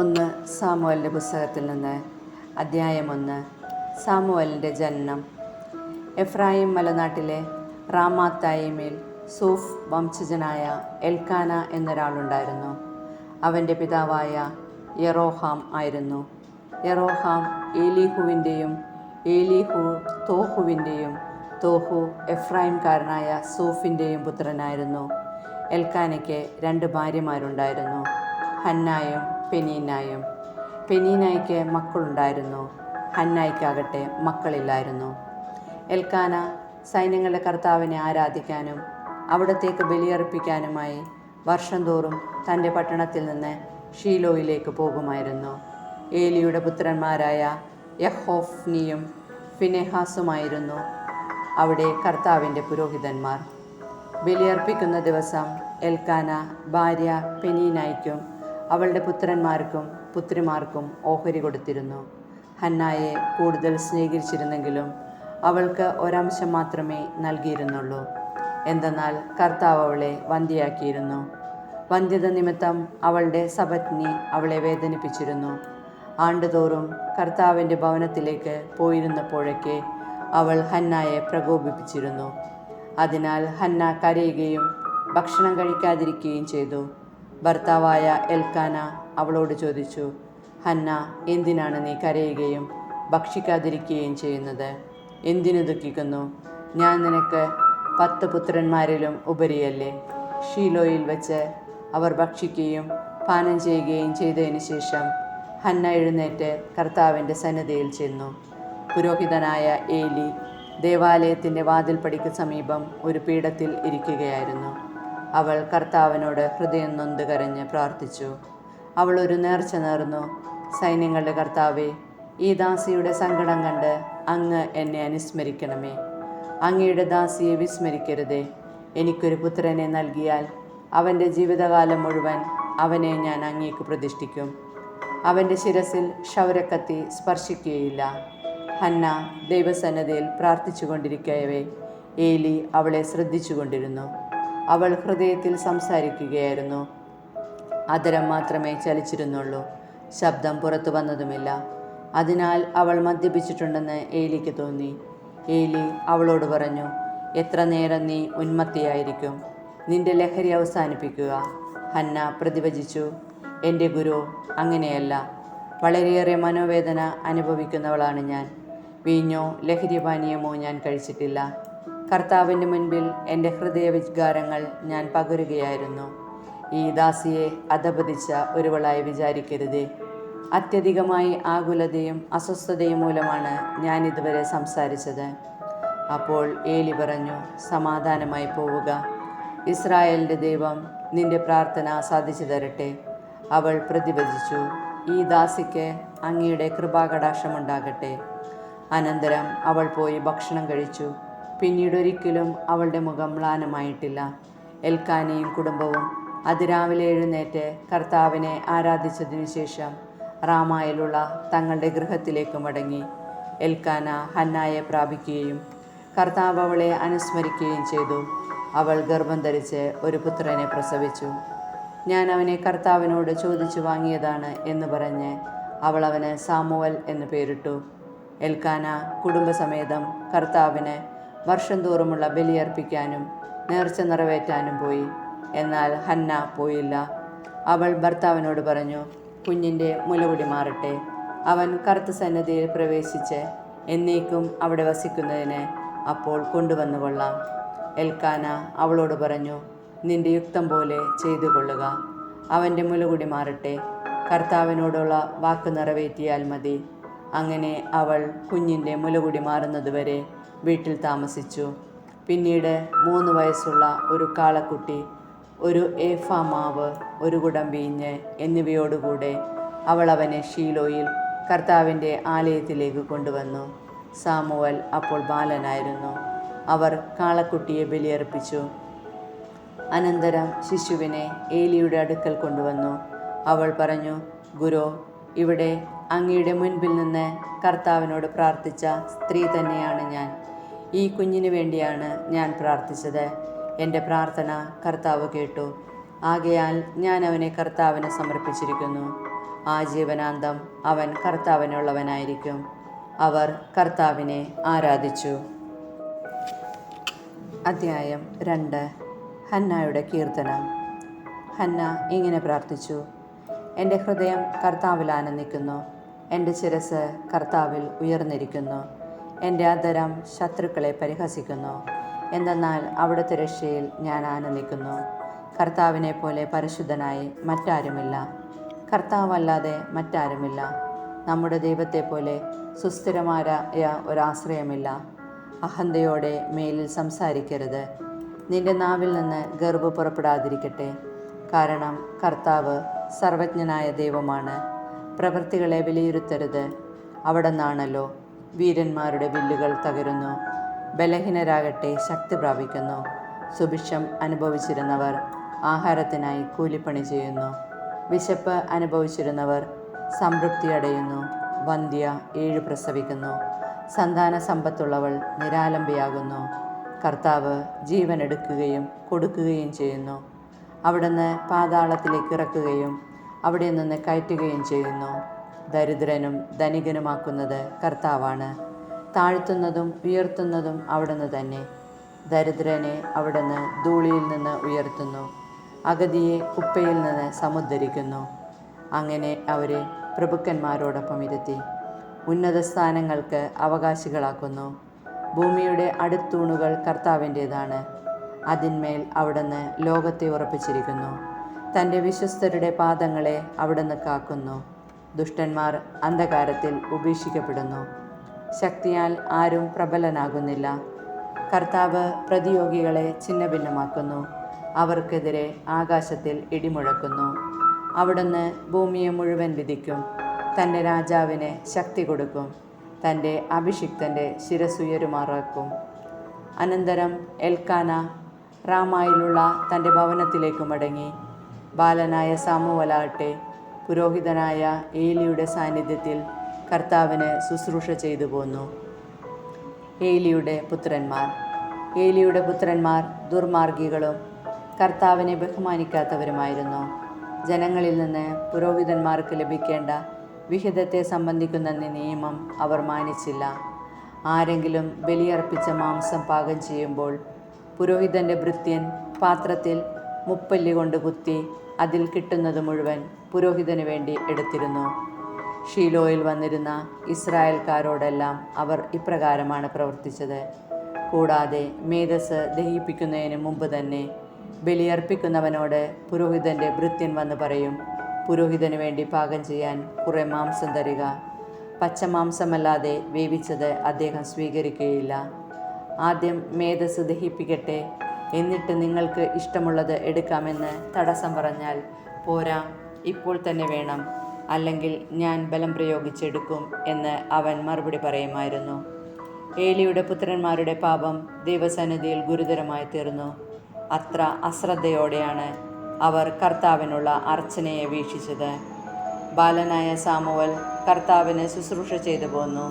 ഒന്ന് സാമുവേലിൻ്റെ പുസ്തകത്തിൽ നിന്ന് അദ്ധ്യായം 1. സാമുവേലിൻ്റെ ജനനം. എഫ്രായിം മലനാട്ടിലെ റാമാത്തായിമിൽ സൂഫ് വംശജനായ എൽക്കാന എന്നൊരാളുണ്ടായിരുന്നു. അവൻ്റെ പിതാവായ യെറോഹാം ആയിരുന്നു. യെറോഹാം ഏലീഹുവിൻ്റെയും ഏലീഹു തോഹുവിൻ്റെയും തോഹു എഫ്രായിംകാരനായ സൂഫിൻ്റെയും പുത്രനായിരുന്നു. എൽക്കാനയ്ക്ക് 2 ഭാര്യമാരുണ്ടായിരുന്നു, ഹന്നായും പെനീനായും. പെനീനായ്ക്ക് മക്കളുണ്ടായിരുന്നു, ഹന്നായ്ക്കാകട്ടെ മക്കളില്ലായിരുന്നു. എൽക്കാന സൈന്യങ്ങളുടെ കർത്താവിനെ ആരാധിക്കാനും അവിടത്തേക്ക് ബലിയർപ്പിക്കാനുമായി വർഷം തോറും തൻ്റെ പട്ടണത്തിൽ നിന്ന് ഷീലോയിലേക്ക് പോകുമായിരുന്നു. ഏലിയുടെ പുത്രന്മാരായ യഹോഫ്നിയും ഫിനെഹാസുമായിരുന്നു അവിടെ കർത്താവിൻ്റെ പുരോഹിതന്മാർ. ബലിയർപ്പിക്കുന്ന ദിവസം എൽക്കാന ഭാര്യ പെനീനായ്ക്കും അവളുടെ പുത്രന്മാർക്കും പുത്രിമാർക്കും ഓഹരി കൊടുത്തിരുന്നു. ഹന്നായെ കൂടുതൽ സ്നേഹിച്ചിരുന്നെങ്കിലും അവൾക്ക് ഒരംശം മാത്രമേ നൽകിയിരുന്നുള്ളൂ. എന്തെന്നാൽ കർത്താവ് അവളെ വന്ധ്യയാക്കിയിരുന്നു. വന്ധ്യത നിമിത്തം അവളുടെ സപത്നി അവളെ വേദനിപ്പിച്ചിരുന്നു. ആണ്ടുതോറും കർത്താവിൻ്റെ ഭവനത്തിലേക്ക് പോയിരുന്നപ്പോഴൊക്കെ അവൾ ഹന്നായെ പ്രകോപിപ്പിച്ചിരുന്നു. അതിനാൽ ഹന്ന കരയുകയും ഭക്ഷണം കഴിക്കാതിരിക്കുകയും ചെയ്തു. ഭർത്താവായ എൽക്കാന അവളോട് ചോദിച്ചു, ഹന്ന, എന്തിനാണ് നീ കരയുകയും ഭക്ഷിക്കാതിരിക്കുകയും ചെയ്യുന്നത്? എന്തിനു ദുഃഖിക്കുന്നു? ഞാൻ നിനക്ക് 10 പുത്രന്മാരിലും ഉപരിയല്ലേ? ഷീലോയിൽ വെച്ച് അവർ ഭക്ഷിക്കുകയും പാനം ചെയ്യുകയും ചെയ്തതിനു ശേഷം ഹന്ന എഴുന്നേറ്റ് കർത്താവിൻ്റെ സന്നിധിയിൽ ചെന്നു. പുരോഹിതനായ ഏലി ദേവാലയത്തിൻ്റെ വാതിൽപ്പടിക്ക് സമീപം ഒരു പീഠത്തിൽ ഇരിക്കുകയായിരുന്നു. അവൾ കർത്താവിനോട് ഹൃദയം നൊന്ത് കരഞ്ഞ് പ്രാർത്ഥിച്ചു. അവൾ ഒരു നേർച്ച നേർന്നു. സൈന്യങ്ങളുടെ കർത്താവേ, ഈ ദാസിയുടെ സങ്കടം കണ്ട് അങ്ങ് എന്നെ അനുസ്മരിക്കണമേ. അങ്ങയുടെ ദാസിയെ വിസ്മരിക്കരുതേ. എനിക്കൊരു പുത്രനെ നൽകിയാൽ അവൻ്റെ ജീവിതകാലം മുഴുവൻ അവനെ ഞാൻ അങ്ങേക്ക് പ്രതിഷ്ഠിക്കും. അവൻ്റെ ശിരസിൽ ക്ഷൗരക്കത്തി സ്പർശിക്കുകയില്ല. ഹന്ന ദൈവസന്നിധിയിൽ പ്രാർത്ഥിച്ചു കൊണ്ടിരിക്കവേ ഏലി അവളെ ശ്രദ്ധിച്ചു കൊണ്ടിരുന്നു. അവൾ ഹൃദയത്തിൽ സംസാരിക്കുകയായിരുന്നു. അധരം മാത്രമേ ചലിച്ചിരുന്നുള്ളൂ, ശബ്ദം പുറത്തു വന്നതുമില്ല. അതിനാൽ അവൾ മദ്യപിച്ചിട്ടുണ്ടെന്ന് ഏലിക്ക് തോന്നി. ഏലി അവളോട് പറഞ്ഞു, എത്ര നേരം നീ ഉന്മത്തിയായിരിക്കും? നിന്റെ ലഹരി അവസാനിപ്പിക്കുക. ഹന്ന പ്രതിവചിച്ചു, എൻ്റെ ഗുരു, അങ്ങനെയല്ല. വളരെയേറെ മനോവേദന അനുഭവിക്കുന്നവളാണ് ഞാൻ. വീഞ്ഞോ ലഹരിപാനീയമോ ഞാൻ കഴിച്ചിട്ടില്ല. കർത്താവിൻ്റെ മുൻപിൽ എൻ്റെ ഹൃദയവികാരങ്ങൾ ഞാൻ പകരുകയായിരുന്നു. ഈ ദാസിയെ അധപതിച്ച ഒരുവളായി വിചാരിക്കരുതേ. അത്യധികമായി ആകുലതയും അസ്വസ്ഥതയും മൂലമാണ് ഞാൻ ഇതുവരെ സംസാരിച്ചത്. അപ്പോൾ ഏലി പറഞ്ഞു, സമാധാനമായി പോവുക. ഇസ്രായേലിൻ്റെ ദൈവം നിന്റെ പ്രാർത്ഥന സാധിച്ചു തരട്ടെ. അവൾ പ്രതിവചിച്ചു, ഈ ദാസിക്ക് അങ്ങയുടെ കൃപാകടാക്ഷമുണ്ടാകട്ടെ. അനന്തരം അവൾ പോയി ഭക്ഷണം കഴിച്ചു. പിന്നീടൊരിക്കലും അവളുടെ മുഖം മ്ലാനമായിട്ടില്ല. എൽക്കാനയും കുടുംബവും അതിരാവിലെ എഴുന്നേറ്റ് കർത്താവിനെ ആരാധിച്ചതിനു ശേഷം റാമായിലുള്ള തങ്ങളുടെ ഗൃഹത്തിലേക്ക് മടങ്ങി. എൽക്കാന ഹന്നായെ പ്രാപിക്കുകയും കർത്താവ് അവളെ അനുസ്മരിക്കുകയും ചെയ്തു. അവൾ ഗർഭം ധരിച്ച് ഒരു പുത്രനെ പ്രസവിച്ചു. ഞാൻ അവനെ കർത്താവിനോട് ചോദിച്ചു വാങ്ങിയതാണ് എന്ന് പറഞ്ഞ് അവൾ അവന് സാമുവൽ എന്ന് പേരിട്ടു. എൽക്കാന കുടുംബസമേതം കർത്താവിന് വർഷം തോറുമുള്ള ബലിയർപ്പിക്കാനും നേർച്ച നിറവേറ്റാനും പോയി. എന്നാൽ ഹന്ന പോയില്ല. അവൾ ഭർത്താവിനോട് പറഞ്ഞു, കുഞ്ഞിൻ്റെ മുലകുടി മാറട്ടെ. അവൻ കറുത്ത സന്നിധിയിൽ പ്രവേശിച്ച് എന്നേക്കും അവിടെ വസിക്കുന്നതിന് അപ്പോൾ കൊണ്ടുവന്നു കൊള്ളാം. എൽക്കാന അവളോട് പറഞ്ഞു, നിന്റെ യുക്തം പോലെ ചെയ്തു കൊള്ളുക. അവൻ്റെ മുലകുടി മാറട്ടെ. കർത്താവിനോടുള്ള വാക്ക് നിറവേറ്റിയാൽ മതി. അങ്ങനെ അവൾ കുഞ്ഞിൻ്റെ മുലകുടി മാറുന്നതുവരെ വീട്ടിൽ താമസിച്ചു. പിന്നീട് 3 വയസ്സുള്ള ഒരു കാളക്കുട്ടി, ഒരു ഏഫാ മാവ്, ഒരു കുടം വീഞ്ഞ് എന്നിവയോടുകൂടെ അവൾ അവനെ ഷീലോയിൽ കർത്താവിൻ്റെ ആലയത്തിലേക്ക് കൊണ്ടുവന്നു. സാമുവൽ അപ്പോൾ ബാലനായിരുന്നു. അവർ കാളക്കുട്ടിയെ ബലിയർപ്പിച്ചു. അനന്തരം ശിശുവിനെ ഏലിയുടെ അടുക്കൽ കൊണ്ടുവന്നു. അവൾ പറഞ്ഞു, ഗുരു, ഇവിടെ അങ്ങയുടെ മുൻപിൽ നിന്ന് കർത്താവിനോട് പ്രാർത്ഥിച്ച സ്ത്രീ തന്നെയാണ് ഞാൻ. ഈ കുഞ്ഞിന് വേണ്ടിയാണ് ഞാൻ പ്രാർത്ഥിച്ചത്. എൻ്റെ പ്രാർത്ഥന കർത്താവ് കേട്ടു. ആകയാൽ ഞാൻ അവനെ കർത്താവിന് സമർപ്പിച്ചിരിക്കുന്നു. ആജീവനാന്തം അവൻ കർത്താവിനുള്ളവനായിരിക്കും. അവർ കർത്താവിനെ ആരാധിച്ചു. അദ്ധ്യായം 2. ഹന്നായുടെ കീർത്തനം. ഹന്ന ഇങ്ങനെ പ്രാർത്ഥിച്ചു: എൻ്റെ ഹൃദയം കർത്താവിൽ ആനന്ദിക്കുന്നു, എൻ്റെ ശിരസ് കർത്താവിൽ ഉയർന്നിരിക്കുന്നു. എൻ്റെ അധരം ശത്രുക്കളെ പരിഹസിക്കുന്നു, എന്തെന്നാൽ അവിടുത്തെ രക്ഷയിൽ ഞാൻ ആനന്ദിക്കുന്നു. കർത്താവിനെ പോലെ പരിശുദ്ധനായി മറ്റാരുമില്ല, കർത്താവല്ലാതെ മറ്റാരുമില്ല. നമ്മുടെ ദൈവത്തെ പോലെ സുസ്ഥിരമായ ഒരാശ്രയമില്ല. അഹന്തയോടെ മേലിൽ സംസാരിക്കരുത്. നിന്റെ നാവിൽ നിന്ന് ഗർവ് പുറപ്പെടാതിരിക്കട്ടെ. കാരണം കർത്താവ് സർവജ്ഞനായ ദൈവമാണ്. പ്രവൃത്തികളെ വിലയിരുത്തരുത്. അവിടുന്നാണല്ലോ വീരന്മാരുടെ വില്ലുകൾ തകരുന്നു, ബലഹീനരാകട്ടെ ശക്തി പ്രാപിക്കുന്നു. സുഭിക്ഷം അനുഭവിച്ചിരുന്നവർ ആഹാരത്തിനായി കൂലിപ്പണി ചെയ്യുന്നു. വിശപ്പ് അനുഭവിച്ചിരുന്നവർ സംതൃപ്തി അടയുന്നു. വന്ധ്യ 7 പ്രസവിക്കുന്നു. സന്താന സമ്പത്തുള്ളവൾ നിരാലംബയാകുന്നു. കർത്താവ് ജീവൻ എടുക്കുകയും കൊടുക്കുകയും ചെയ്യുന്നു. അവിടുന്ന് പാതാളത്തിലേക്ക് ഇറക്കുകയും അവിടെ നിന്ന് കയറ്റുകയും ചെയ്യുന്നു. ദരിദ്രനും ധനികനുമാക്കുന്നത് കർത്താവാണ്. താഴ്ത്തുന്നതും ഉയർത്തുന്നതും അവിടുന്ന് തന്നെ. ദരിദ്രനെ അവിടുന്ന് ധൂളിയിൽ നിന്ന് ഉയർത്തുന്നു, അഗതിയെ കുപ്പയിൽ നിന്ന് സമുദ്ധരിക്കുന്നു. അങ്ങനെ അവരെ പ്രഭുക്കന്മാരോടൊപ്പം ഇരുത്തി ഉന്നത സ്ഥാനങ്ങൾക്ക് അവകാശികളാക്കുന്നു. ഭൂമിയുടെ അടിത്തൂണുകൾ കർത്താവിൻ്റേതാണ്. അതിന്മേൽ അവിടുന്ന് ലോകത്തെ ഉറപ്പിച്ചിരിക്കുന്നു. തൻ്റെ വിശ്വസ്തരുടെ പാദങ്ങളെ അവിടുന്ന് കാക്കുന്നു. ദുഷ്ടന്മാർ അന്ധകാരത്തിൽ ഉപേക്ഷിക്കപ്പെടുന്നു. ശക്തിയാൽ ആരും പ്രബലനാകുന്നില്ല. കർത്താവ് പ്രതിയോഗികളെ ഛിന്നഭിന്നമാക്കുന്നു. അവർക്കെതിരെ ആകാശത്തിൽ ഇടിമുഴക്കുന്നു. അവിടുന്ന് ഭൂമിയെ മുഴുവൻ വിധിക്കും. തൻ്റെ രാജാവിന് ശക്തി കൊടുക്കും. തൻ്റെ അഭിഷിക്തൻ്റെ ശിരസുയരുമാറാക്കും. അനന്തരം എൽക്കാന റാമായിലുള്ള തൻ്റെ ഭവനത്തിലേക്ക് മടങ്ങി. ബാലനായ സാമുവലാകട്ടെ പുരോഹിതനായ ഏലിയുടെ സാന്നിധ്യത്തിൽ കർത്താവിന് ശുശ്രൂഷ ചെയ്തു പോന്നു. ഏലിയുടെ പുത്രന്മാർ ദുർമാർഗികളും കർത്താവിനെ ബഹുമാനിക്കാത്തവരുമായിരുന്നു. ജനങ്ങളിൽ നിന്ന് പുരോഹിതന്മാർക്ക് ലഭിക്കേണ്ട വിഹിതത്തെ സംബന്ധിക്കുന്ന നിയമം അവർ മാനിച്ചില്ല. ആരെങ്കിലും ബലിയർപ്പിച്ച മാംസം പാകം ചെയ്യുമ്പോൾ പുരോഹിതൻ്റെ ഭൃത്യൻ പാത്രത്തിൽ മുപ്പല്ലി കൊണ്ട് കുത്തി അതിൽ കിട്ടുന്നത് മുഴുവൻ പുരോഹിതന് വേണ്ടി എടുത്തിരുന്നു. ഷീലോയിൽ വന്നിരുന്ന ഇസ്രായേൽക്കാരോടെല്ലാം അവർ ഇപ്രകാരമാണ് പ്രവർത്തിച്ചത്. കൂടാതെ മേധസ് ദഹിപ്പിക്കുന്നതിന് മുമ്പ് തന്നെ ബലിയർപ്പിക്കുന്നവനോട് പുരോഹിതൻ്റെ ഭൃത്യൻ വന്ന് പറയും: പുരോഹിതന് വേണ്ടി പാകം ചെയ്യാൻ കുറേ മാംസം തരിക. പച്ചമാംസമല്ലാതെ വേവിച്ചത് അദ്ദേഹം സ്വീകരിക്കുകയില്ല. ആദ്യം മേധസ് ദഹിപ്പിക്കട്ടെ, എന്നിട്ട് നിങ്ങൾക്ക് ഇഷ്ടമുള്ളത് എടുക്കാമെന്ന് തടസ്സം പറഞ്ഞാൽ പോരാ, ഇപ്പോൾ തന്നെ വേണം, അല്ലെങ്കിൽ ഞാൻ ബലം പ്രയോഗിച്ചെടുക്കും എന്ന് അവൻ മറുപടി പറയുമായിരുന്നു. ഏലിയുടെ പുത്രന്മാരുടെ പാപം ദൈവസന്നിധിയിൽ ഗുരുതരമായി തീർന്നു. അത്ര അശ്രദ്ധയോടെയാണ് അവർ കർത്താവിനുള്ള അർച്ചനയെ വീക്ഷിച്ചത്. ബാലനായ സാമുവൽ കർത്താവിന് ശുശ്രൂഷ ചെയ്തു പോന്നു.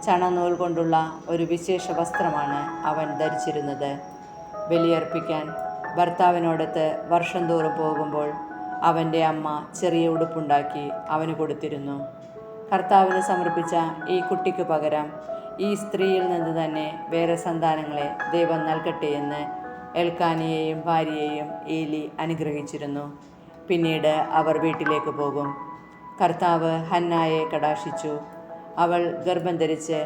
ചണനൂൽ കൊണ്ടുള്ള ഒരു വിശേഷ വസ്ത്രമാണ് അവൻ ധരിച്ചിരുന്നത്. ബലിയർപ്പിക്കാൻ ഭർത്താവിനോടൊത്ത് വർഷം തോറും പോകുമ്പോൾ അവൻ്റെ അമ്മ ചെറിയ ഉടുപ്പുണ്ടാക്കി അവന് കൊടുത്തിരുന്നു. കർത്താവിന് സമർപ്പിച്ച ഈ കുട്ടിക്ക് പകരം ഈ സ്ത്രീയിൽ നിന്ന് തന്നെ വേറെ സന്താനങ്ങളെ ദൈവം നൽകട്ടെ എന്ന് എൽക്കാനയെയും ഭാര്യയെയും ഏലി അനുഗ്രഹിച്ചിരുന്നു. പിന്നീട് അവർ വീട്ടിലേക്ക് പോകും. കർത്താവ് ഹന്നായെ കടാക്ഷിച്ചു. അവൾ ഗർഭം ധരിച്ച്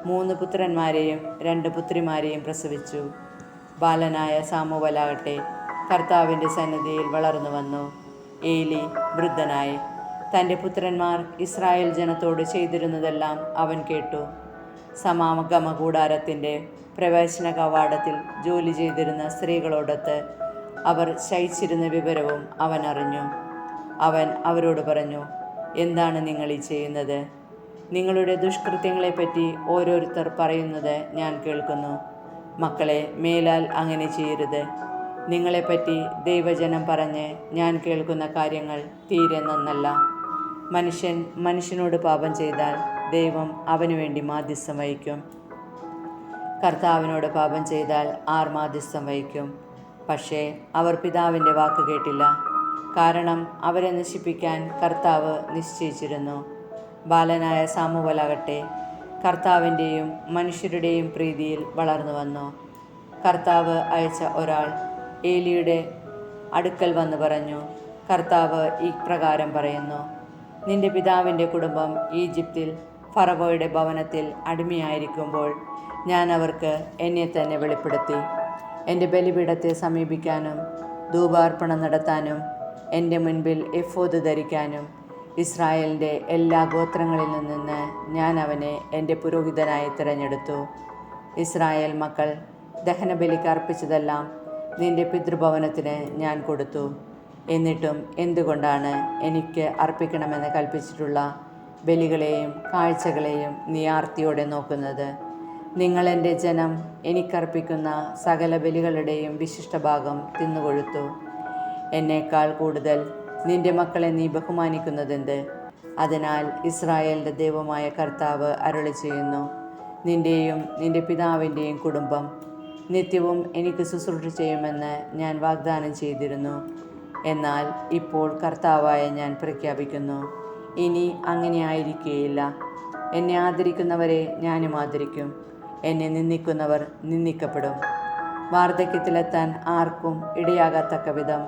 3 പുത്രന്മാരെയും 2 പുത്രിമാരെയും പ്രസവിച്ചു. ബാലനായ സാമുവലാകട്ടെ കർത്താവിൻ്റെ സന്നിധിയിൽ വളർന്നു വന്നു. ഏലി വൃദ്ധനായി. തൻ്റെ പുത്രന്മാർ ഇസ്രായേൽ ജനത്തോട് ചെയ്തിരുന്നതെല്ലാം അവൻ കേട്ടു. സമാഗമ കൂടാരത്തിൻ്റെ പ്രവേശന കവാടത്തിൽ ജോലി ചെയ്തിരുന്ന സ്ത്രീകളോടൊത്ത് അവർ ശയിച്ചിരുന്ന വിവരവും അവൻ അറിഞ്ഞു. അവൻ അവരോട് പറഞ്ഞു: എന്താണ് നിങ്ങൾ ഈ ചെയ്യുന്നത്? നിങ്ങളുടെ ദുഷ്കൃത്യങ്ങളെപ്പറ്റി ഓരോരുത്തർ പറയുന്നത് ഞാൻ കേൾക്കുന്നു. മക്കളെ, മേലാൽ അങ്ങനെ ചെയ്യരുത്. നിങ്ങളെപ്പറ്റി ദൈവജനം പറഞ്ഞ് ഞാൻ കേൾക്കുന്ന കാര്യങ്ങൾ തീരെ നന്നല്ല. മനുഷ്യൻ മനുഷ്യനോട് പാപം ചെയ്താൽ ദൈവം അവനു വേണ്ടി മാധ്യസ്ഥം വഹിക്കും. കർത്താവിനോട് പാപം ചെയ്താൽ ആർ മാധ്യസ്ഥം വഹിക്കും? പക്ഷേ അവർ പിതാവിൻ്റെ വാക്ക് കേട്ടില്ല. കാരണം അവരെ നശിപ്പിക്കാൻ കർത്താവ് നിശ്ചയിച്ചിരുന്നു. ബാലനായ സാമുവലാകട്ടെ കർത്താവിൻ്റെയും മനുഷ്യരുടെയും പ്രീതിയിൽ വളർന്നു വന്നു. കർത്താവ് അയച്ച ഒരാൾ ഏലിയുടെ അടുക്കൽ വന്ന് പറഞ്ഞു, കർത്താവ് ഇപ്രകാരം പറയുന്നു, നിന്റെ പിതാവിൻ്റെ കുടുംബം ഈജിപ്തിൽ ഫറവോയുടെ ഭവനത്തിൽ അടിമയായിരിക്കുമ്പോൾ ഞാൻ അവർക്ക് എന്നെ തന്നെ വെളിപ്പെടുത്തി. എൻ്റെ ബലിപീഠത്തെ സമീപിക്കാനും ധൂപാർപ്പണം നടത്താനും എൻ്റെ മുൻപിൽ എഫോദ് ധരിക്കാനും ഇസ്രായേലിൻ്റെ എല്ലാ ഗോത്രങ്ങളിൽ നിന്ന് ഞാൻ അവനെ എൻ്റെ പുരോഹിതനായി തിരഞ്ഞെടുത്തു. ഇസ്രായേൽ മക്കൾ ദഹനബലിക്ക് അർപ്പിച്ചതെല്ലാം നിന്റെ പിതൃഭവനത്തിന് ഞാൻ കൊടുത്തു. എന്നിട്ടും എന്തുകൊണ്ടാണ് എനിക്ക് അർപ്പിക്കണമെന്ന് കൽപ്പിച്ചിട്ടുള്ള ബലികളെയും കാഴ്ചകളെയും നീ ആർത്തിയോടെ നോക്കുന്നത്? നിങ്ങൾ എൻ്റെ ജനം എനിക്കർപ്പിക്കുന്ന സകല ബലികളുടെയും വിശിഷ്ടഭാഗം തിന്നുകൊഴുത്തു. എന്നേക്കാൾ കൂടുതൽ നിന്റെ മക്കളെ നീ ബഹുമാനിക്കുന്നതെന്ത്? അതിനാൽ ഇസ്രായേലിൻ്റെ ദൈവമായ കർത്താവ് അരുളി ചെയ്യുന്നു, നിന്റെയും നിന്റെ പിതാവിൻ്റെയും കുടുംബം നിത്യവും എനിക്ക് ശുശ്രൂഷ ചെയ്യുമെന്ന് ഞാൻ വാഗ്ദാനം ചെയ്തിരുന്നു. എന്നാൽ ഇപ്പോൾ കർത്താവായ ഞാൻ പ്രഖ്യാപിക്കുന്നു, ഇനി അങ്ങനെ ആയിരിക്കുകയില്ല. എന്നെ ആദരിക്കുന്നവരെ ഞാനും ആദരിക്കും, എന്നെ നിന്ദിക്കുന്നവർ നിന്ദിക്കപ്പെടും. വാർദ്ധക്യത്തിലെത്താൻ ആർക്കും ഇടയാകത്തക്ക വിധം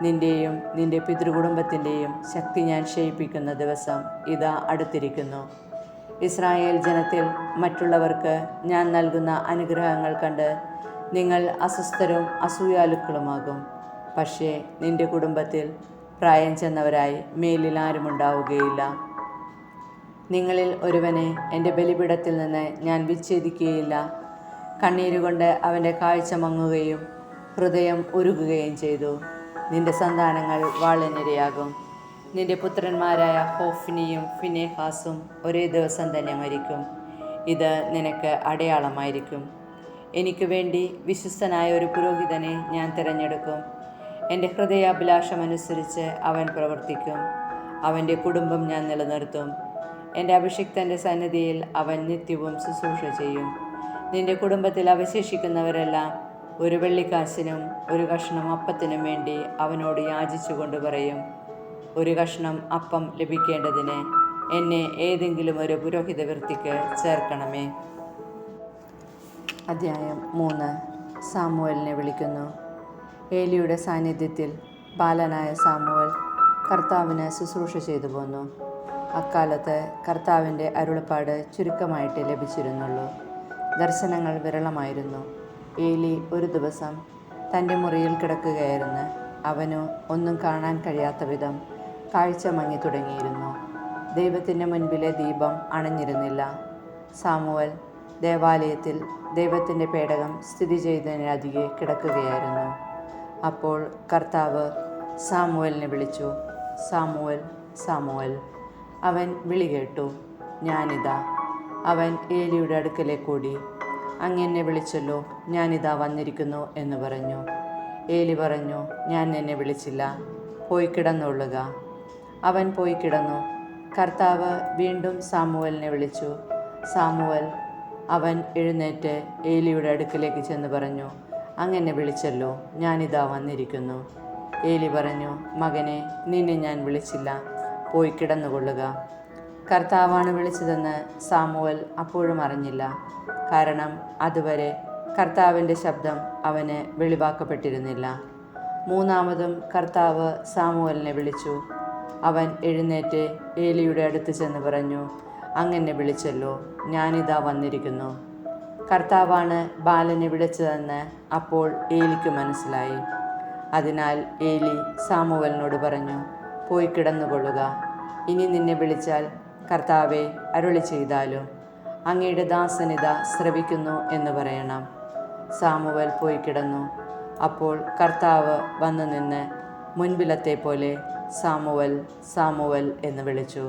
നിന്റെയും നിന്റെ പിതൃകുടുംബത്തിൻ്റെയും ശക്തി ഞാൻ ക്ഷയിപ്പിക്കുന്ന ദിവസം ഇതാ അടുത്തിരിക്കുന്നു. ഇസ്രായേൽ ജനത്തിൽ മറ്റുള്ളവർക്ക് ഞാൻ നൽകുന്ന അനുഗ്രഹങ്ങൾ കണ്ട് നിങ്ങൾ അസ്വസ്ഥരും അസൂയാലുക്കളുമാകും. പക്ഷേ നിന്റെ കുടുംബത്തിൽ പ്രായം ചെന്നവരായി മേലിൽ ആരുമുണ്ടാവുകയില്ല. നിങ്ങളിൽ ഒരുവനെ എൻ്റെ ബലിപീഠത്തിൽ നിന്ന് ഞാൻ വിച്ഛേദിക്കുകയില്ല. കണ്ണീരുകൊണ്ട് അവൻ്റെ കാഴ്ച മങ്ങുകയും ഹൃദയം ഉരുകുകയും ചെയ്തു. നിന്റെ സന്താനങ്ങൾ വാളിനിരയാകും. നിന്റെ പുത്രന്മാരായ ഹോഫ്നിയും ഫിനെഹാസും ഒരേ ദിവസം തന്നെ മരിക്കും. ഇത് നിനക്ക് അടയാളമായിരിക്കും. എനിക്ക് വേണ്ടി വിശ്വസ്തനായ ഒരു പുരോഹിതനെ ഞാൻ തിരഞ്ഞെടുക്കും. എൻ്റെ ഹൃദയാഭിലാഷമനുസരിച്ച് അവൻ പ്രവർത്തിക്കും. അവൻ്റെ കുടുംബം ഞാൻ നിലനിർത്തും. എൻ്റെ അഭിഷിക്തൻ്റെ സന്നിധിയിൽ അവൻ നിത്യവും ശുശ്രൂഷ ചെയ്യും. നിന്റെ കുടുംബത്തിൽ അവശേഷിക്കുന്നവരെല്ലാം ഒരു വെള്ളിക്കാശിനും ഒരു കഷ്ണം അപ്പത്തിനും വേണ്ടി അവനോട് യാചിച്ചു കൊണ്ട് പറയും, ഒരു കഷ്ണം അപ്പം ലഭിക്കേണ്ടതിന് എന്നെ ഏതെങ്കിലും ഒരു പുരോഹിത വൃത്തിക്ക് ചേർക്കണമേ. അധ്യായം 3. സാമുവലിനെ വിളിക്കുന്നു. ഏലിയുടെ സാന്നിധ്യത്തിൽ ബാലനായ സാമുവൽ കർത്താവിന് ശുശ്രൂഷ ചെയ്തു പോന്നു. അക്കാലത്ത് കർത്താവിൻ്റെ അരുളപ്പാട് ചുരുക്കമായിട്ട് ലഭിച്ചിരുന്നുള്ളൂ. ദർശനങ്ങൾ വിരളമായിരുന്നു. ഏലി ഒരു ദിവസം തൻ്റെ മുറിയിൽ കിടക്കുകയായിരുന്നു. അവനു ഒന്നും കാണാൻ കഴിയാത്ത വിധം കാഴ്ച മങ്ങി തുടങ്ങിയിരുന്നു. ദൈവത്തിൻ്റെ മുൻപിലെ ദീപം അണഞ്ഞിരുന്നില്ല. സാമുവൽ ദേവാലയത്തിൽ ദൈവത്തിൻ്റെ പേടകം സ്ഥിതി ചെയ്തതിനരികെ കിടക്കുകയായിരുന്നു. അപ്പോൾ കർത്താവ് സാമുവലിനെ വിളിച്ചു, സാമുവൽ, സാമുവൽ. അവൻ വിളി കേട്ടു, ഞാനിതാ. അവൻ ഏലിയുടെ അടുക്കലേക്ക് ഓടി, അങ്ങെന്നെ വിളിച്ചല്ലോ, ഞാനിതാ വന്നിരിക്കുന്നു എന്ന് പറഞ്ഞു. ഏലി പറഞ്ഞു, ഞാൻ നിന്നെ വിളിച്ചില്ല, പോയി കിടന്നുകൊള്ളുക. അവൻ പോയി കിടന്നു. കർത്താവ് വീണ്ടും സാമുവലിനെ വിളിച്ചു, സാമുവൽ. അവൻ എഴുന്നേറ്റ് ഏലിയുടെ അടുക്കിലേക്ക് ചെന്ന് പറഞ്ഞു, അങ്ങനെ വിളിച്ചല്ലോ, ഞാനിതാ വന്നിരിക്കുന്നു. ഏലി പറഞ്ഞു, മകനെ, നിന്നെ ഞാൻ വിളിച്ചില്ല, പോയി കിടന്നുകൊള്ളുക. കർത്താവാണ് വിളിച്ചതെന്ന് സാമുവൽ അപ്പോഴും അറിഞ്ഞില്ല. കാരണം അതുവരെ കർത്താവിൻ്റെ ശബ്ദം അവന് വെളിവാക്കപ്പെട്ടിരുന്നില്ല. മൂന്നാമതും കർത്താവ് സാമുവലിനെ വിളിച്ചു. അവൻ എഴുന്നേറ്റ് ഏലിയുടെ അടുത്ത് ചെന്ന് പറഞ്ഞു, അങ്ങനെ വിളിച്ചല്ലോ, ഞാനിതാ വന്നിരിക്കുന്നു. കർത്താവാണ് ബാലനെ വിളിച്ചതെന്ന് അപ്പോൾ ഏലിക്ക് മനസ്സിലായി. അതിനാൽ ഏലി സാമുവലിനോട് പറഞ്ഞു, പോയി കിടന്നുകൊള്ളുക. ഇനി നിന്നെ വിളിച്ചാൽ കർത്താവെ അരുളി ചെയ്താലും അങ്ങയുടെ ദാസനിത ശ്രവിക്കുന്നു എന്ന് പറയണം. സാമുവൽ പോയി കിടന്നു. അപ്പോൾ കർത്താവ് വന്നു നിന്ന് മുൻപിലത്തെ പോലെ സാമുവൽ, സാമുവൽ എന്ന് വിളിച്ചു.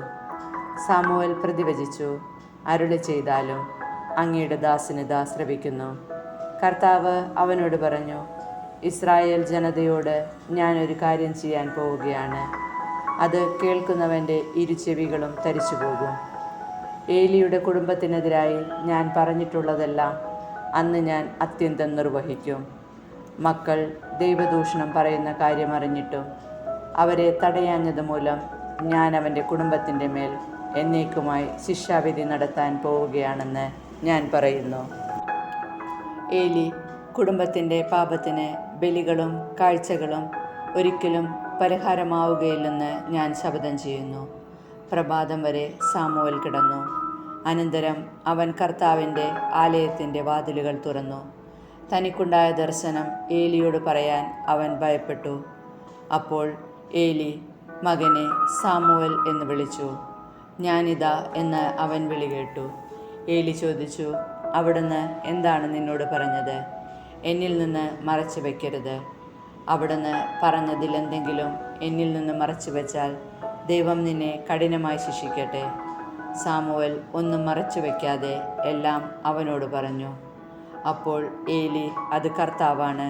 സാമുവൽ പ്രതിവചിച്ചു, അരുളി ചെയ്താലും അങ്ങയുടെ ദാസനിത ശ്രവിക്കുന്നു. കർത്താവ് അവനോട് പറഞ്ഞു, ഇസ്രായേൽ ജനതയോട് ഞാനൊരു കാര്യം ചെയ്യാൻ പോവുകയാണ്. അത് കേൾക്കുന്നവൻ്റെ ഇരുചെവികളും തരിച്ചു പോകും. ഏലിയുടെ കുടുംബത്തിനെതിരായി ഞാൻ പറഞ്ഞിട്ടുള്ളതെല്ലാം അന്ന് ഞാൻ അത്യന്തം നിർവഹിക്കും. മക്കൾ ദൈവദൂഷണം പറയുന്ന കാര്യമറിഞ്ഞിട്ടും അവരെ തടയാഞ്ഞത് മൂലം ഞാൻ അവൻ്റെ കുടുംബത്തിൻ്റെ മേൽ എന്നേക്കുമായി ശിക്ഷാവിധി നടത്താൻ പോവുകയാണെന്ന് ഞാൻ പറയുന്നു. ഏലി കുടുംബത്തിൻ്റെ പാപത്തിന് ബലികളും കാഴ്ചകളും ഒരിക്കലും പരിഹാരമാവുകയില്ലെന്ന് ഞാൻ ശപഥം ചെയ്യുന്നു. പ്രഭാതം വരെ സാമുവേൽ കിടന്നു. അനന്തരം അവൻ കർത്താവിൻ്റെ ആലയത്തിൻ്റെ വാതിലുകൾ തുറന്നു. തനിക്കുണ്ടായ ദർശനം ഏലിയോട് പറയാൻ അവൻ ഭയപ്പെട്ടു. അപ്പോൾ ഏലി മകനെ സാമുവേൽ എന്ന് വിളിച്ചു. ഞാനിതാ എന്ന് അവൻ വിളി കേട്ടു. ഏലി ചോദിച്ചു, അവിടുന്ന് എന്താണ് നിന്നോട് പറഞ്ഞത്? എന്നിൽ നിന്ന് മറച്ചു വയ്ക്കരുത്. അവിടുന്ന് പറഞ്ഞതിലെന്തെങ്കിലും എന്നിൽ നിന്ന് മറച്ചു വച്ചാൽ ദൈവം നിന്നെ കഠിനമായി ശിക്ഷിക്കട്ടെ. സാമുവേൽ ഒന്നും മറച്ചു വയ്ക്കാതെ എല്ലാം അവനോട് പറഞ്ഞു. അപ്പോൾ ഏലി, അത് കർത്താവാണ്,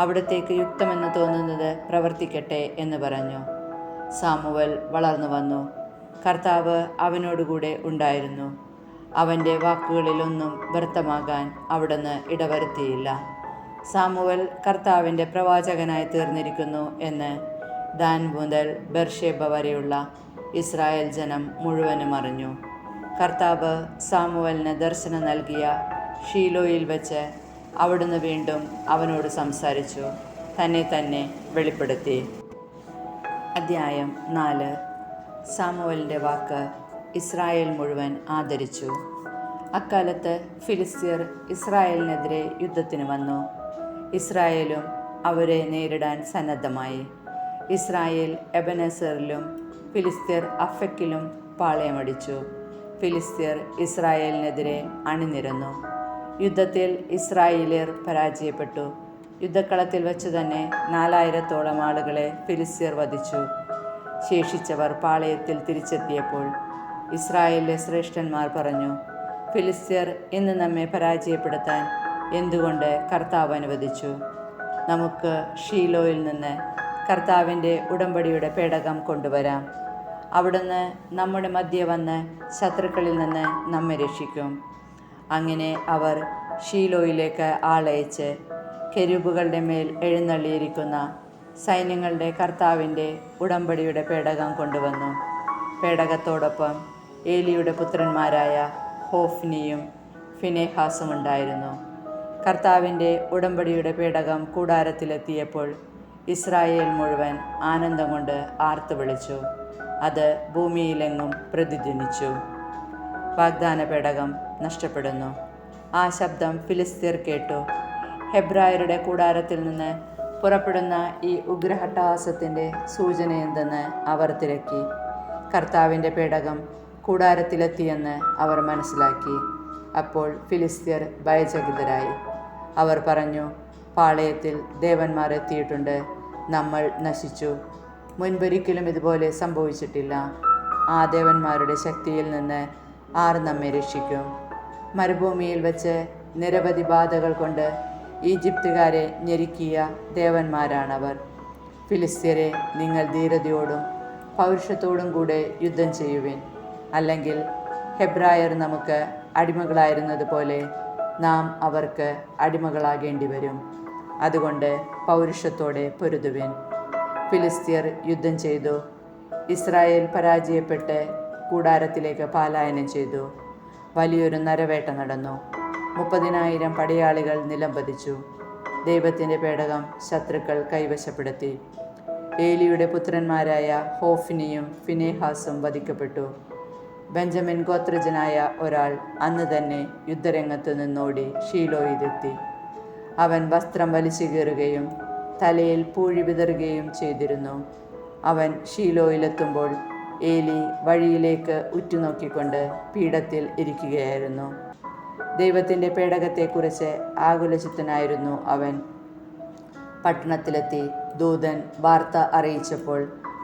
അവിടത്തേക്ക് യുക്തമെന്ന് തോന്നുന്നത് പ്രവർത്തിക്കട്ടെ എന്ന് പറഞ്ഞു. സാമുവേൽ വളർന്നു വന്നു. കർത്താവ് അവനോടുകൂടെ ഉണ്ടായിരുന്നു. അവൻ്റെ വാക്കുകളിലൊന്നും വ്യർത്ഥമാകാൻ അവിടുന്ന് ഇടവരുത്തിയില്ല. സാമുവേൽ കർത്താവിൻ്റെ പ്രവാചകനായി തീർന്നിരിക്കുന്നു എന്ന് ദാൻ മുതൽ ബെർഷേബ വരെയുള്ള ഇസ്രായേൽ ജനം മുഴുവനും അറിഞ്ഞു. കർത്താവ് സാമുവേലിന് ദർശനം നൽകിയ ഷീലോയിൽ വെച്ച് അവിടുന്ന് വീണ്ടും അവനോട് സംസാരിച്ചു, തന്നെ വെളിപ്പെടുത്തി. അധ്യായം 4. സാമുവേലിൻ്റെ വാക്ക് ഇസ്രായേൽ മുഴുവൻ ആദരിച്ചു. അക്കാലത്ത് ഫിലിസ്ത്യർ ഇസ്രായേലിനെതിരെ യുദ്ധത്തിന് വന്നു. ഇസ്രായേലും അവരെ നേരിടാൻ സന്നദ്ധമായി. ഇസ്രായേൽ എബനേസറിലും ഫിലിസ്ത്യർ അഫെക്കിലും പാളയമടിച്ചു. ഫിലിസ്ത്യർ ഇസ്രായേലിനെതിരെ അണിനിരന്നു. യുദ്ധത്തിൽ ഇസ്രായേലിയർ പരാജയപ്പെട്ടു. യുദ്ധക്കളത്തിൽ വെച്ച് തന്നെ 4000-ഓളം ആളുകളെ ഫിലിസ്ത്യർ വധിച്ചു. ശേഷിച്ചവർ പാളയത്തിൽ തിരിച്ചെത്തിയപ്പോൾ ഇസ്രായേലിലെ ശ്രേഷ്ഠന്മാർ പറഞ്ഞു, ഫിലിസ്ത്യർ ഇന്ന് നമ്മെ പരാജയപ്പെടുത്താൻ എന്തുകൊണ്ട് കർത്താവ് അനുവദിച്ചു? നമുക്ക് ഷീലോയിൽ നിന്ന് കർത്താവിൻ്റെ ഉടമ്പടിയുടെ പേടകം കൊണ്ടുവരാം. അവിടുന്ന് നമ്മുടെ മധ്യേ വന്ന് ശത്രുക്കളിൽ നിന്ന് നമ്മെ രക്ഷിക്കും. അങ്ങനെ അവർ ഷീലോയിലേക്ക് ആളയച്ച് കെരൂബുകളുടെ മേൽ എഴുന്നള്ളിയിരിക്കുന്ന സൈന്യങ്ങളുടെ കർത്താവിൻ്റെ ഉടമ്പടിയുടെ പേടകം കൊണ്ടുവന്നു. പേടകത്തോടൊപ്പം ഏലിയുടെ പുത്രന്മാരായ ഹോഫ്നിയും ഫിനെഹാസും ഉണ്ടായിരുന്നു. കർത്താവിൻ്റെ ഉടമ്പടിയുടെ പേടകം കൂടാരത്തിലെത്തിയപ്പോൾ ഇസ്രായേൽ മുഴുവൻ ആനന്ദം കൊണ്ട് ആർത്തു വിളിച്ചു. അത് ഭൂമിയിലെങ്ങും പ്രതിധ്വനിച്ചു. വാഗ്ദാന പേടകം നഷ്ടപ്പെടുന്നു. ആ ശബ്ദം ഫിലിസ്ത്യർ കേട്ടു. ഹെബ്രായരുടെ കൂടാരത്തിൽ നിന്ന് പുറപ്പെടുന്ന ഈ ഉഗ്രഹട്ടഹാസത്തിൻ്റെ സൂചന എന്തെന്ന് അവർ തിരക്കി. കർത്താവിൻ്റെ പേടകം കൂടാരത്തിലെത്തിയെന്ന് അവർ മനസ്സിലാക്കി. അപ്പോൾ ഫിലിസ്ത്യർ ഭയചകിതരായി. അവർ പറഞ്ഞു, പാളയത്തിൽ ദേവന്മാർ എത്തിയിട്ടുണ്ട്, നമ്മൾ നശിച്ചു. മുൻപൊരിക്കലും ഇതുപോലെ സംഭവിച്ചിട്ടില്ല. ആ ദേവന്മാരുടെ ശക്തിയിൽ നിന്ന് ആർ നമ്മെ രക്ഷിക്കും? മരുഭൂമിയിൽ വെച്ച് നിരവധി ബാധകൾ കൊണ്ട് ഈജിപ്തുകാരെ ഞെരുക്കിയ ദേവന്മാരാണവർ. ഫിലിസ്ത്യരെ, നിങ്ങൾ ധീരതയോടും പൗരുഷത്തോടും കൂടെ യുദ്ധം ചെയ്യുവിൻ. അല്ലെങ്കിൽ ഹെബ്രായർ നമുക്ക് അടിമകളായിരുന്നതുപോലെ നാം അവർക്ക് അടിമകളാകേണ്ടി വരും. അതുകൊണ്ട് പൗരുഷത്തോടെ പൊരുതുവിൻ. ഫിലിസ്ത്യർ യുദ്ധം ചെയ്തു. ഇസ്രായേൽ പരാജയപ്പെട്ട് കൂടാരത്തിലേക്ക് പലായനം ചെയ്തു. വലിയൊരു നരവേട്ട നടന്നു. 30,000 പടയാളികൾ നിലംപതിച്ചു. ദൈവത്തിൻ്റെ പേടകം ശത്രുക്കൾ കൈവശപ്പെടുത്തി. ഏലിയുടെ പുത്രന്മാരായ ഹോഫ്നിയും ഫിനെഹാസും വധിക്കപ്പെട്ടു. ബെഞ്ചമിൻ ഗോത്രജനായ ഒരാൾ അന്ന് തന്നെ യുദ്ധരംഗത്ത് നിന്നോടി ഷീലോയിലെത്തി. അവൻ വസ്ത്രം വലിച്ചു കീറുകയും തലയിൽ പൂഴി വിതറുകയും ചെയ്തിരുന്നു. അവൻ ഷീലോയിലെത്തുമ്പോൾ ഏലി വഴിയിലേക്ക് ഉറ്റുനോക്കിക്കൊണ്ട് പീഠത്തിൽ ഇരിക്കുകയായിരുന്നു. ദൈവത്തിൻ്റെ പേടകത്തെക്കുറിച്ച് ആകുലചിത്തനായിരുന്നു അവൻ. പട്ടണത്തിലെത്തി ദൂതൻ വാർത്ത അറിയിച്ചപ്പോൾ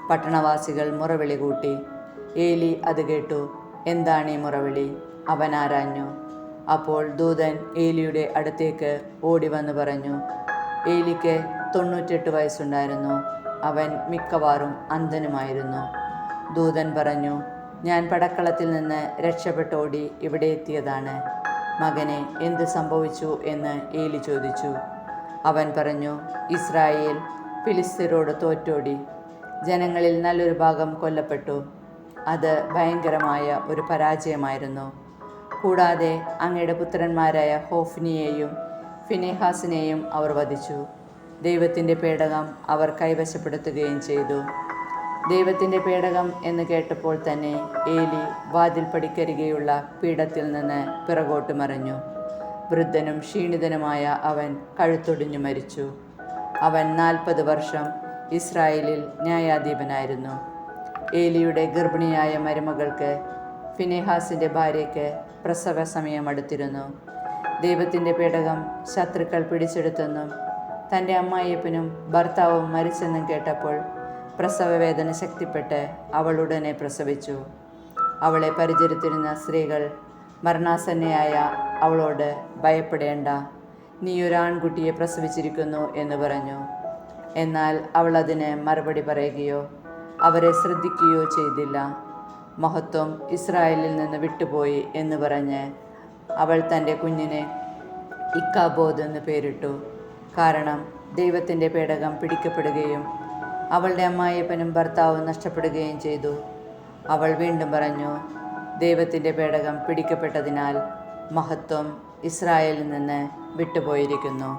പട്ടണവാസികൾ മുറവിളി കൂട്ടി. ഏലി അത് കേട്ടു. എന്താണ് ഈ മുറവിളി? അവൻ ആരാഞ്ഞു. അപ്പോൾ ദൂതൻ ഏലിയുടെ അടുത്തേക്ക് ഓടി വന്ന് പറഞ്ഞു, ഏലിക്ക് 98 വയസ്സുണ്ടായിരുന്നു. അവൻ മിക്കവാറും അന്ധനുമായിരുന്നു. ദൂതൻ പറഞ്ഞു, ഞാൻ പടക്കളത്തിൽ നിന്ന് രക്ഷപ്പെട്ടോടി ഇവിടെ എത്തിയതാണ്. മകനെ, എന്ത് സംഭവിച്ചു എന്ന് ഏലി ചോദിച്ചു. അവൻ പറഞ്ഞു, ഇസ്രായേൽ ഫിലിസ്ത്യരോട് തോറ്റോടി. ജനങ്ങളിൽ നല്ലൊരു ഭാഗം കൊല്ലപ്പെട്ടു. അത് ഭയങ്കരമായ ഒരു പരാജയമായിരുന്നു. കൂടാതെ അങ്ങയുടെ പുത്രന്മാരായ ഹോഫ്നിയെയും ഫിനെഹാസിനെയും അവർ വധിച്ചു. ദൈവത്തിൻ്റെ പേടകം അവർ കൈവശപ്പെടുത്തുകയും ചെയ്തു. ദൈവത്തിൻ്റെ പേടകം എന്ന് കേട്ടപ്പോൾ തന്നെ ഏലി വാതിൽപ്പടിക്കരികെയുള്ള പീഠത്തിൽ നിന്ന് പിറകോട്ട് മറിഞ്ഞു. വൃദ്ധനും ക്ഷീണിതനുമായ അവൻ കഴുത്തൊടിഞ്ഞു മരിച്ചു. അവൻ 40 വർഷം ഇസ്രായേലിൽ ന്യായാധിപനായിരുന്നു. ഏലിയുടെ ഗർഭിണിയായ മരുമകൾക്ക്, ഫിനെഹാസിൻ്റെ ഭാര്യയ്ക്ക് പ്രസവ സമയം അടുത്തിരുന്നു. ദൈവത്തിൻ്റെ പേടകം ശത്രുക്കൾ പിടിച്ചെടുത്തെന്നും തൻ്റെ അമ്മായിയപ്പനും ഭർത്താവും മരിച്ചെന്നും കേട്ടപ്പോൾ പ്രസവവേദന ശക്തിപ്പെട്ട് അവൾ ഉടനെ പ്രസവിച്ചു. അവളെ പരിചരിച്ചിരുന്ന സ്ത്രീകൾ മരണാസന്നയായ അവളോട്, ഭയപ്പെടേണ്ട, നീ ഒരു ആൺകുട്ടിയെ പ്രസവിച്ചിരിക്കുന്നു എന്ന് പറഞ്ഞു. എന്നാൽ അവൾ അതിന് മറുപടി പറയുകയോ അവരെ ശ്രദ്ധിക്കുകയോ ചെയ്തില്ല. മഹത്വം ഇസ്രായേലിൽ നിന്ന് വിട്ടുപോയി എന്ന് പറഞ്ഞ് അവൾ തൻ്റെ കുഞ്ഞിനെ ഇക്കാബോദ് എന്ന് പേരിട്ടു. കാരണം ദൈവത്തിൻ്റെ പേടകം പിടിക്കപ്പെടുകയും അവളുടെ അമ്മായിയപ്പനും ഭർത്താവും നഷ്ടപ്പെടുകയും ചെയ്തു. അവൾ വീണ്ടും പറഞ്ഞു, ദൈവത്തിൻ്റെ പേടകം പിടിക്കപ്പെട്ടതിനാൽ മഹത്വം ഇസ്രായേലിൽ നിന്ന് വിട്ടുപോയിരിക്കുന്നു.